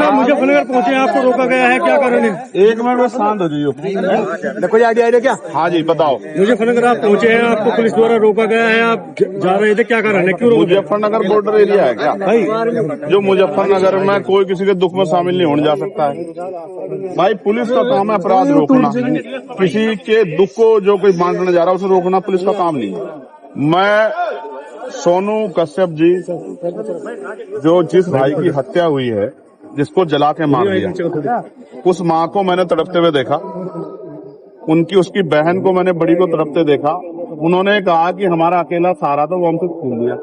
आप मुजफ्फरनगर पहुंचे हैं, आपको रोका गया है, क्या कारण है? एक मिनट में शांत हो जाइए। कोई आइडिया है क्या? हाँ जी बताओ। मुजफ्फरनगर आप पहुंचे हैं, आपको पुलिस द्वारा रोका गया है, आप जा रहे थे, क्या कारण है, क्यों रोका? मुजफ्फरनगर बॉर्डर एरिया है क्या भाई? जो मुजफ्फरनगर में कोई किसी के दुख में शामिल नहीं होने जा सकता है भाई। पुलिस का काम है अपराध रोकना, किसी के दुख को जो कोई बांटने जा रहा है उसे रोकना पुलिस का काम नहीं है। मैं सोनू कश्यप जी, जो जिस भाई की हत्या हुई है, जिसको जला के मार दिया, उस माँ को मैंने तड़पते हुए देखा, उसकी बहन को मैंने बड़ी को तड़पते देखा। उन्होंने कहा कि हमारा अकेला सहारा था, वो हमसे छीन लिया।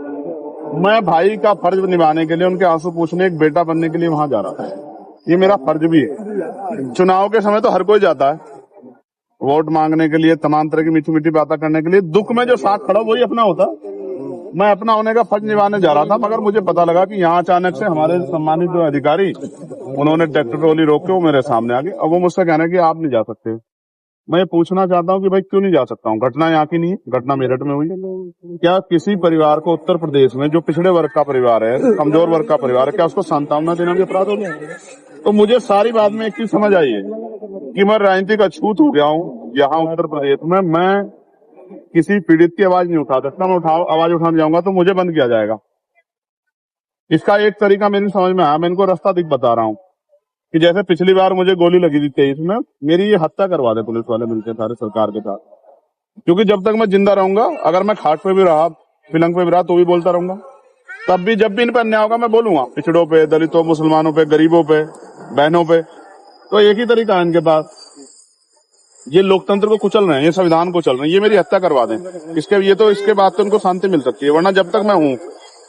मैं भाई का फर्ज निभाने के लिए, उनके आंसू पूछने, एक बेटा बनने के लिए वहां जा रहा था। ये मेरा फर्ज भी है। चुनाव के समय तो हर कोई जाता है वोट मांगने के लिए, तमाम तरह की मीठी मीठी बातें करने के लिए। दुख में जो साथ खड़ा वही अपना होता। मैं अपना होने का फर्ज निभाने जा रहा था, मगर मुझे पता लगा कि यहाँ अचानक से हमारे सम्मानित जो अधिकारी, उन्होंने ट्रैक्टर ट्रॉली रोक के वो मेरे सामने आ गए। अब वो मुझसे कहना कि आप नहीं जा सकते। मैं ये पूछना चाहता हूँ कि भाई क्यों नहीं जा सकता हूँ? घटना यहाँ की नहीं है, घटना मेरठ में हुई। क्या किसी परिवार को उत्तर प्रदेश में, जो पिछड़े वर्ग का परिवार है, कमजोर वर्ग का परिवार है, क्या उसको सांत्वना देना भी अपराध हो गया? तो मुझे सारी बात में एक चीज समझ आई है कि मैं राजनीतिक अछूत हो गया हूँ यहाँ उत्तर प्रदेश में। मैं किसी पीड़ित की आवाज नहीं उठा सकता। मैं आवाज उठाने जाऊंगा तो मुझे बंद किया जाएगा। इसका एक तरीका मेरी समझ में आया, मैं इनको रास्ता दिख बता रहा हूँ कि जैसे पिछली बार मुझे गोली लगी थी 23 में, मेरी ये हत्या करवा दे पुलिस वाले मिलकर सारे सरकार के साथ। क्योंकि जब तक मैं जिंदा रहूंगा, अगर मैं खाट पे भी रहा, पिलंग पे भी रहा, तो भी बोलता रहूंगा। तब भी जब भी इन पर अन्याय होगा मैं बोलूंगा, पिछड़ों पे, दलितों, मुसलमानों पे, गरीबों पे, बहनों पे। तो एक ही तरीका है इनके पास, ये लोकतंत्र को कुचल रहे हैं, ये संविधान को चल रहे हैं, ये मेरी हत्या करवा दें। इसके बाद तो इनको शांति मिल सकती है, वरना जब तक मैं हूँ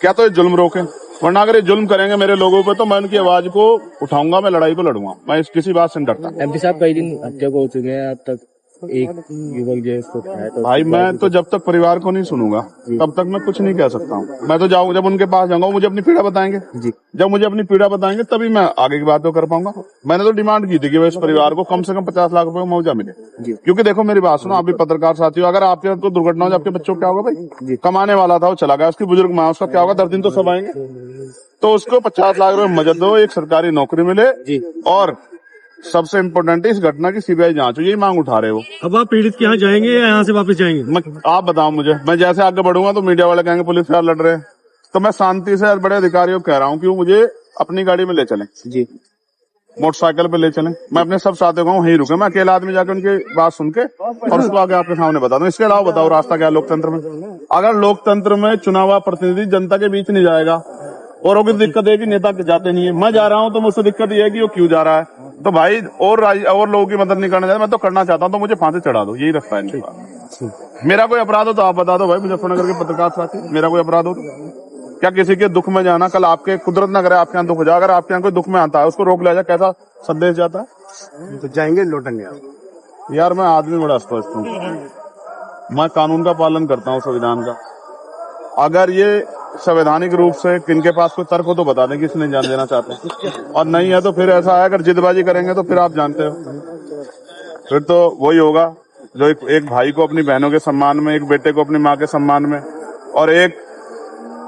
क्या तो ये जुल्म रोके, वरना अगर ये जुल्म करेंगे मेरे लोगों पे तो मैं उनकी आवाज को उठाऊंगा, मैं लड़ाई को लड़ूंगा। मैं किसी बात से नहीं डरता। एमपी साहब कई दिन हत्या को हो चुके हैं, अब तक एक युवक जो इसको खाया तो भाई मैं तो जब तक परिवार को नहीं सुनूंगा तब तक मैं कुछ नहीं कह सकता हूँ। मैं तो जाऊँ, जब उनके पास जाऊंगा मुझे अपनी पीड़ा बताएंगे जी। जब मुझे अपनी पीड़ा बताएंगे तभी मैं आगे की बात तो कर पाऊंगा। मैंने तो डिमांड की थी कि इस परिवार को कम से कम 50 लाख रुपए का मुआवजा मिले। क्योंकि देखो मेरी बात सुनो, आप भी पत्रकार साथी हो, अगर आपके साथ कोई दुर्घटना हो, आपके बच्चों को क्या होगा भाई? कमाने वाला था वो चला गया, उसकी बुजुर्ग माँ, उसका क्या होगा? 10 दिन तो सब आएंगे। तो उसको 50 लाख रुपए मदद दो, एक सरकारी नौकरी मिले, और सबसे इम्पोर्टेंट है इस घटना की सीबीआई जांच हो। यही मांग उठा रहे हो। अब आप पीड़ित के यहाँ जाएंगे या यहाँ से वापस जाएंगे? आप बताओ मुझे। मैं जैसे आगे बढ़ूंगा तो मीडिया वाले कहेंगे पुलिस वाले लड़ रहे हैं, तो मैं शांति से बड़े अधिकारियों को कह रहा हूँ कि वो मुझे अपनी गाड़ी में ले चलें जी, मोटरसाइकिल पे ले चलें। मैं अपने सब साथियों को वहीं रुके, मैं अकेला आदमी जाकर उनकी बात सुन के और उसको आगे आपके सामने बता दूं। इसके अलावा बताओ रास्ता क्या लोकतंत्र में? अगर लोकतंत्र में चुनाव प्रतिनिधि जनता के बीच नहीं जाएगा, और की दिक्कत है कि नेता जाते नहीं है, मैं जा रहा हूं तो मुझसे दिक्कत ये है कि वो क्यों जा रहा है। तो भाई और लोगों की मदद नहीं करना चाहता, मैं तो करना चाहता हूं, तो मुझे फांसी चढ़ा दो, यही रास्ता है। मेरा कोई अपराध हो तो आप बता दो भाई, मुजफ्फरनगर के पत्रकार साथी, मेरा कोई अपराध हो क्या? किसी के दुख में जाना, कल आपके कुदरत न करे आपके यहाँ दुख हो जाए, अगर आपके यहाँ कोई दुख में आता है उसको रोक लिया जाए, कैसा संदेश जाता है? तो जाएंगे लौटेंगे। यार मैं आदमी बड़ा स्पष्ट हूँ, मैं कानून का पालन करता हूँ, संविधान का। अगर ये संवैधानिक रूप से किनके पास कोई तर्क हो तो बता दें कि इसने जान देना चाहते हैं, और नहीं है तो फिर ऐसा है, अगर जिदबाजी करेंगे तो फिर आप जानते हो, फिर तो वही होगा जो एक भाई को अपनी बहनों के सम्मान में, एक बेटे को अपनी माँ के सम्मान में, और एक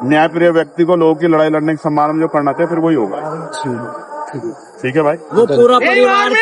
न्यायप्रिय व्यक्ति को लोगों की लड़ाई लड़ने के सम्मान में जो करना चाहिए, फिर वही होगा। ठीक है भाई। वो पूरा परिवार